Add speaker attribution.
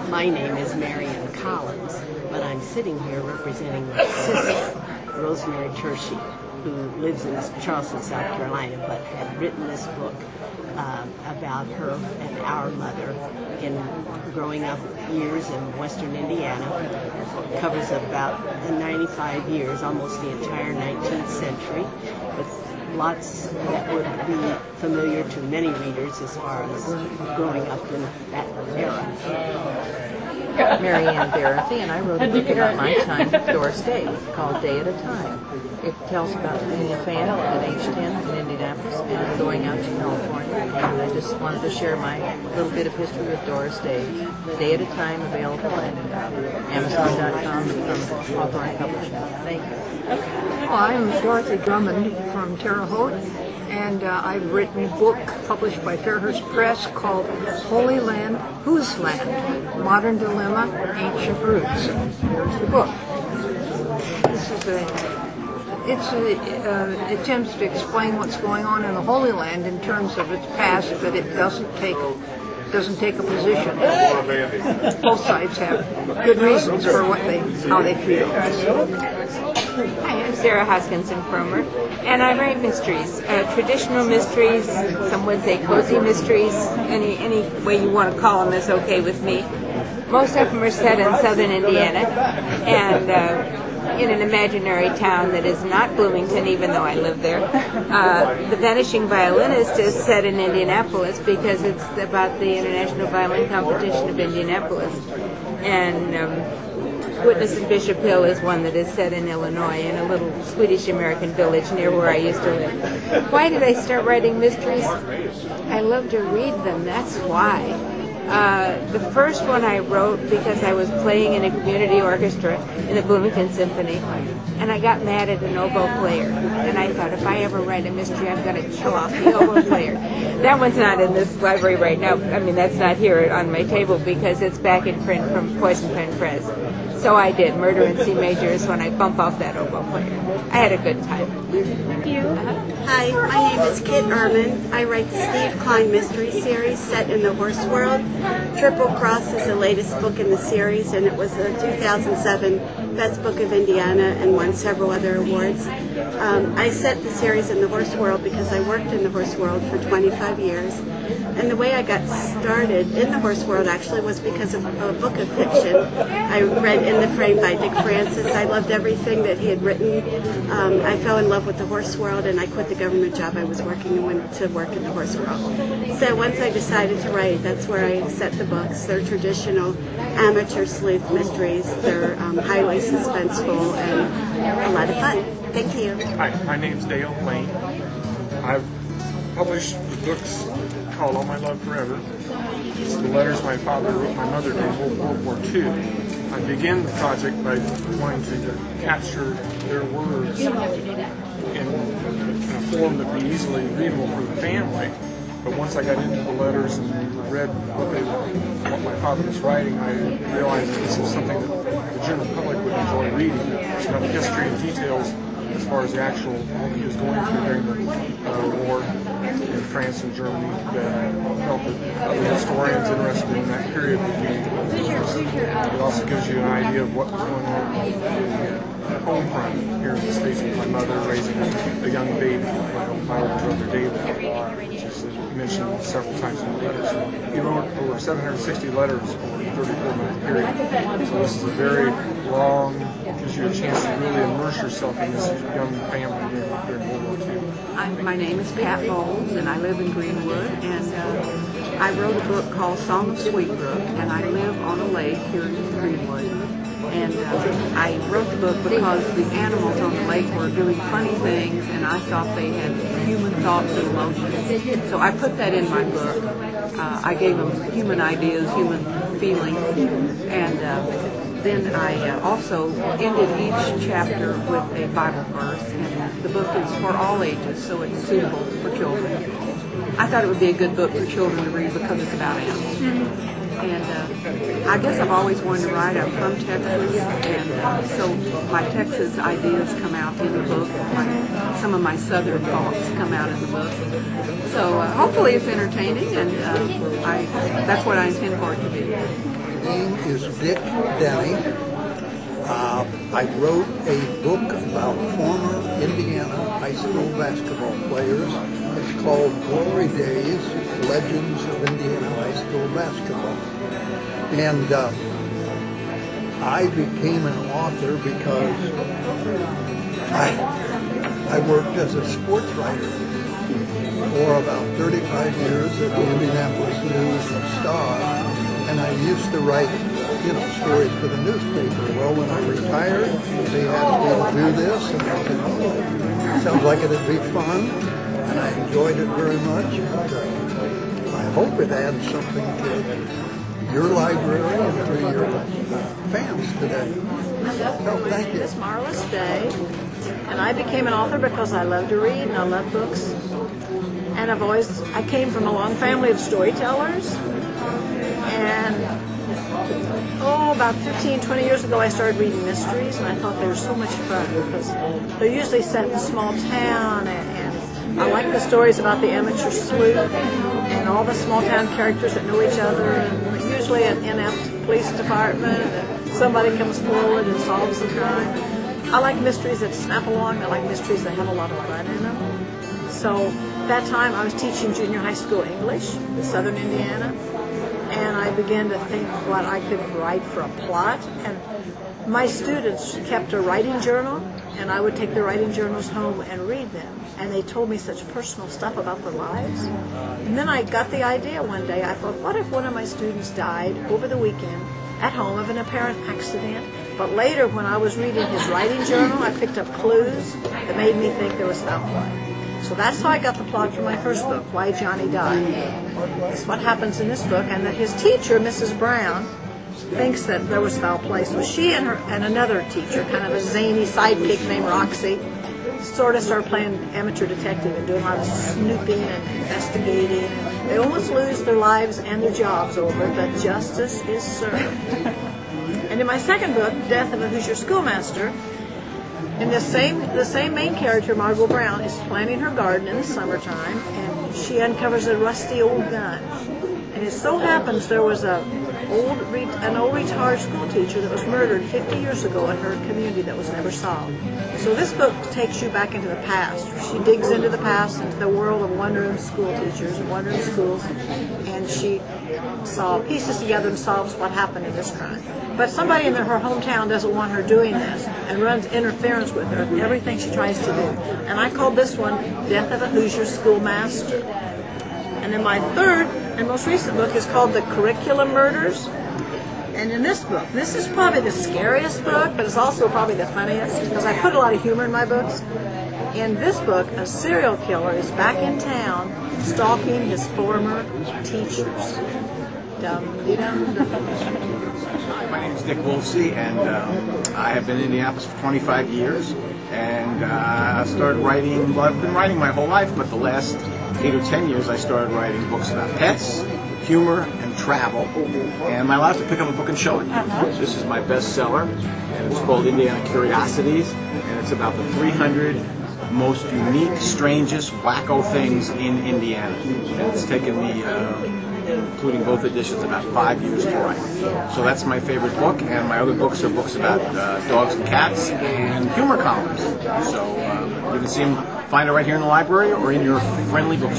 Speaker 1: My name is Marion Collins, but I'm sitting here representing my sister, Rosemary Tershey, who lives in Charleston, South Carolina, but had written this book about her and our mother in growing up years in western Indiana. It covers about 95 years, almost the entire 19th century, with lots that would be familiar to many readers as far as growing up in that era.
Speaker 2: Mary Ann Dorothy, and I wrote a book about my time with Doris Day called Day at a Time. It tells about being a fan at age 10 in Indianapolis and going out to California. And I just wanted to share my little bit of history with Doris Day. Day at a Time, available at Amazon.com from Hawthorne Publishing. Thank you.
Speaker 3: Well, I'm Dorothy Drummond from Terre Haute, and I've written a book published by Fairhurst Press called Holy Land, Whose Land? Modern Dilemma, Ancient Roots. Here's the book. It attempts to explain what's going on in the Holy Land in terms of its past, but it doesn't take a position. Both sides have good reasons for how they feel.
Speaker 4: Hi, I'm Sarah Hoskinson-Fromer, and I write mysteries, traditional mysteries, some would say cozy mysteries, any way you want to call them is okay with me. Most of them are set in southern Indiana, and in an imaginary town that is not Bloomington, even though I live there. The Vanishing Violinist is set in Indianapolis because it's about the International Violin Competition of Indianapolis. And Witness in Bishop Hill is one that is set in Illinois, in a little Swedish-American village near where I used to live. Why did I start writing mysteries? I love to read them, that's why. The first one I wrote because I was playing in a community orchestra in the Bloomington Symphony, and I got mad at an oboe player. And I thought, if I ever write a mystery, I'm going to kill off the oboe player. That one's not in this library right now. I mean, that's not here on my table because it's back in print from Poison Pen Press. So I did. Murder in C Major is when I bump off that oboe player. I had a good time.
Speaker 5: Thank you. Hi, my name is Kit Ehrman. I write the Steve Klein Mystery Series set in the horse world. Triple Cross is the latest book in the series, and it was a 2007 Best Book of Indiana and won several other awards. I set the series in the horse world because I worked in the horse world for 25 years. And the way I got started in the horse world actually was because of a book of fiction. I read In the Frame by Dick Francis. I loved everything that he had written. I fell in love with the horse world, and I quit the government job I was working and went to work in the horse world. So once I decided to write, that's where I set the books. They're traditional amateur sleuth mysteries. They're highly suspenseful and a lot of fun. Thank you.
Speaker 6: Hi, my name's Dale Lane. I've published the books called All My Love Forever. It's the letters my father wrote my mother during World War II. I began the project by wanting to capture their words in a form that would be easily readable for the family. But once I got into the letters and read what my father was writing, I realized that this is something that the general public would enjoy reading. It's got history and details as far as the actual what he was going through during the war in France and Germany, that I felt that other historians interested in that period would be interested. It also gives you an idea of what's going on in the home front here in the States with my mother raising a young baby, my older brother David, which is mentioned several times in the letters. He wrote over 760 letters over a 34-month period. So this is a very long, gives you a chance to really immerse yourself in this young family during World War II.
Speaker 7: My name is Pat Bowles, and I live in Greenwood, and I wrote a book called Song of Sweetbrook, and I live on a lake here in Greenwood. And I wrote the book because the animals on the lake were doing funny things, and I thought they had human thoughts and emotions. So I put that in my book. I gave them human ideas, human feelings, and then I also ended each chapter with a Bible verse, and the book is for all ages, so it's suitable for children. I thought it would be a good book for children to read because it's about animals. And I guess I've always wanted to write. I'm from Texas, and so my Texas ideas come out in the book. Some of my southern thoughts come out in the book. So hopefully it's entertaining, and that's what I intend for it to be.
Speaker 8: My name is Dick Denny. I wrote a book about former Indiana high school basketball players. It's called Glory Days, Legends of Indiana High School Basketball. And I became an author because I worked as a sports writer for about 35 years at the Indianapolis News and Star, and I used to write, stories for the newspaper. Well, when I retired, they asked me to do this, and I said, oh, sounds like it'd be fun, and I enjoyed it very much. And I hope it adds something to your library and to your fans today. So, thank you.
Speaker 3: This marvelous day, and I became an author because I love to read and I love books. And I came from a long family of storytellers, and about 15, 20 years ago I started reading mysteries, and I thought they were so much fun because they're usually set in a small town, and I like the stories about the amateur sleuth and all the small town characters that know each other, and usually an inept police department, and somebody comes forward and solves the crime. I like mysteries that snap along. I like mysteries that have a lot of fun in them. So that time I was teaching junior high school English in southern Indiana, and I began to think what I could write for a plot. And my students kept a writing journal, and I would take the writing journals home and read them. And they told me such personal stuff about their lives. And then I got the idea one day. I thought, what if one of my students died over the weekend at home of an apparent accident? But later, when I was reading his writing journal, I picked up clues that made me think there was foul play. So that's how I got the plot for my first book, Why Johnny Died. That's what happens in this book, and that his teacher, Mrs. Brown, thinks that there was foul play. So she and another teacher, kind of a zany sidekick named Roxy, sort of started playing amateur detective and doing a lot of snooping and investigating. They almost lose their lives and their jobs over it, but justice is served. And in my second book, Death of a Hoosier Schoolmaster, and the same main character, Margot Brown, is planting her garden in the summertime, and she uncovers a rusty old gun. And it so happens there was an old retired school teacher that was murdered 50 years ago in her community that was never solved. So this book takes you back into the past. She digs into the past, into the world of wandering school teachers and wandering schools, and she pieces together and solves what happened in this crime. But somebody in her hometown doesn't want her doing this and runs interference with her in everything she tries to do. And I called this one Death of a Hoosier Schoolmaster. And then my third and most recent book is called The Curriculum Murders. And in this book, this is probably the scariest book, but it's also probably the funniest because I put a lot of humor in my books. In this book, a serial killer is back in town stalking his former teachers.
Speaker 9: My name is Dick Wolfsey, and I have been in Indianapolis for 25 years, and started writing. Well, I've been writing my whole life, but the last 8 or 10 years I started writing books about pets, humor, and travel. And am I allowed to pick up a book and show it? This is my bestseller, and it's called Indiana Curiosities, and it's about the 300 most unique, strangest, wacko things in Indiana. And it's taken me, including both editions, about 5 years to write. So that's my favorite book, and my other books are books about dogs and cats and humor columns. So you can find it right here in the library or in your friendly bookstore.